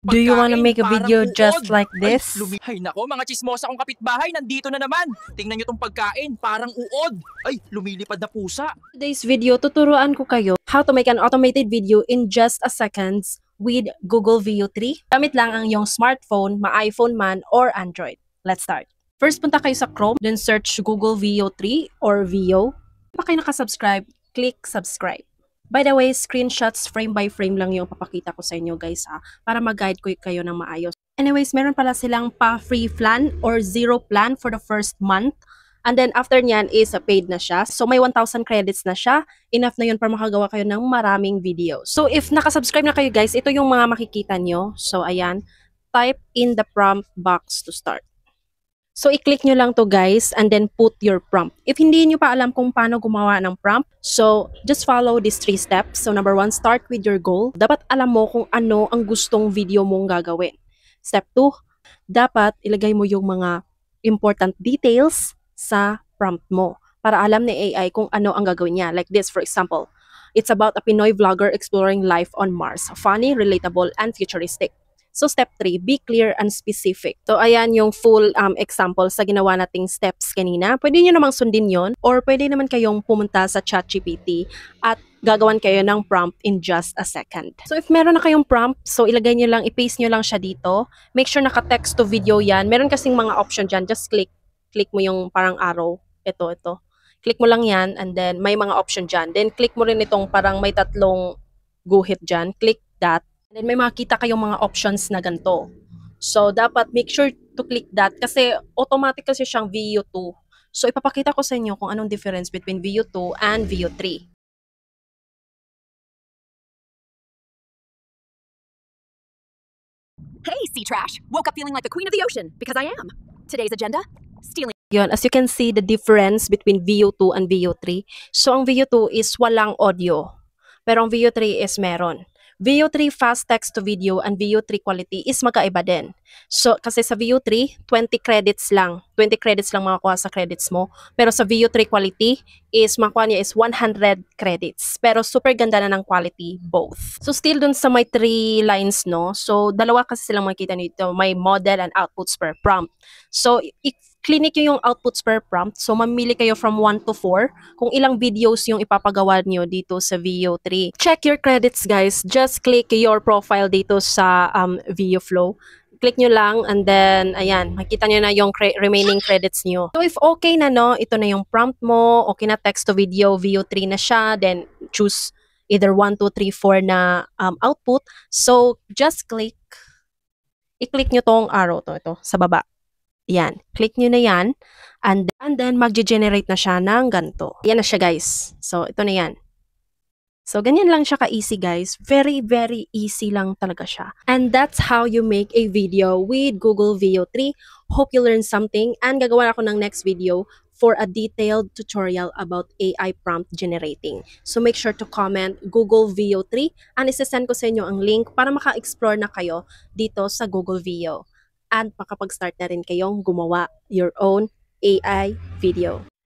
Do you want to Pagkain, make a parang video just uod. like this? Ay nako, mga chismosa kong kapitbahay, nandito na naman. Tingnan nyo tong pagkain, parang uod. Ay, lumilipad na pusa. Today's video, tuturuan ko kayo how to make an automated video in just a seconds with Google Veo 3. Gamit lang ang iyong smartphone, ma-iPhone man or Android. Let's start. First, punta kayo sa Chrome, then search Google Veo 3 or Veo. Pa kayo nakasubscribe, click subscribe. By the way, screenshots frame by frame lang yung papakita ko sa inyo guys para mag-guide ko kayo ng maayos. Anyways, meron pala silang pa-free plan or zero plan for the first month. And then after nyan is paid na siya. So may 1,000 credits na siya. Enough na yun para makagawa kayo ng maraming videos. So if nakasubscribe na kayo guys, ito yung mga makikita nyo. So ayan, type in the prompt box to start. So, i-click nyo lang to guys and then put your prompt. If hindi nyo pa alam kung paano gumawa ng prompt, so just follow these 3 steps. So, number 1, start with your goal. Dapat alam mo kung ano ang gustong video mong gagawin. Step 2, dapat ilagay mo yung mga important details sa prompt mo para alam ni AI kung ano ang gagawin niya. Like this, for example, it's about a Pinoy vlogger exploring life on Mars. Funny, relatable, and futuristic. So, step 3, be clear and specific. So, ayan yung full example sa ginawa nating steps kanina. Pwede nyo namang sundin yon or pwede naman kayong pumunta sa ChatGPT at gagawan kayo ng prompt in just a second. So, if meron na kayong prompt, so ilagay nyo lang, i-paste nyo lang siya dito. Make sure naka-text to video yan. Meron kasing mga option dyan. Just click mo yung parang arrow. Ito. Click mo lang yan and then may mga option dyan. Then, click mo rin itong parang may 3 guhit dyan. Click that. And then may makita kayong mga options na ganito. So, dapat make sure to click that kasi automatic kasi siyang Veo 2. So, ipapakita ko sa inyo kung anong difference between Veo 2 and Veo 3. Hey, Sea Trash! Woke up feeling like the queen of the ocean, because I am. Today's agenda? Stealing. Yun, as you can see, the difference between Veo 2 and Veo 3. So, ang Veo 2 is walang audio. Pero ang Veo 3 is meron. Veo 3 fast text to video and Veo 3 quality is magkaiba din. So, kasi sa Veo 3, 20 credits lang. 20 credits lang makakuha sa credits mo. Pero sa Veo 3 quality, is makuha niya is 100 credits. Pero super ganda na ng quality, both. So, still dun sa may 3 lines, no? So, dalawa kasi silang makikita nito. May model and outputs per prompt. So, clinic yung outputs per prompt. So, mamili kayo from 1 to 4 kung ilang videos yung ipapagawa nyo dito sa Veo 3. Check your credits, guys. Just click your profile dito sa Veo Flow. Click nyo lang and then, ayan, makita nyo na yung remaining credits nyo. So, if okay na, no, ito na yung prompt mo, okay na text to video, Veo 3 na siya, then choose either 1, 2, 3, 4 na output. So, just click. I-click nyo tong arrow ito, sa baba. Yan. Click nyo na yan. And then, mag-generate na siya ng ganito. Yan na siya, guys. So, ito na yan. So, ganyan lang siya ka-easy, guys. Very, very easy lang talaga siya. And that's how you make a video with Google Veo 3. Hope you learned something. And gagawa ako ng next video for a detailed tutorial about AI prompt generating. So, make sure to comment Google Veo 3. And isasend ko sa inyo ang link para maka-explore na kayo dito sa Google Veo. And makapag-start na rin kayong gumawa your own AI video.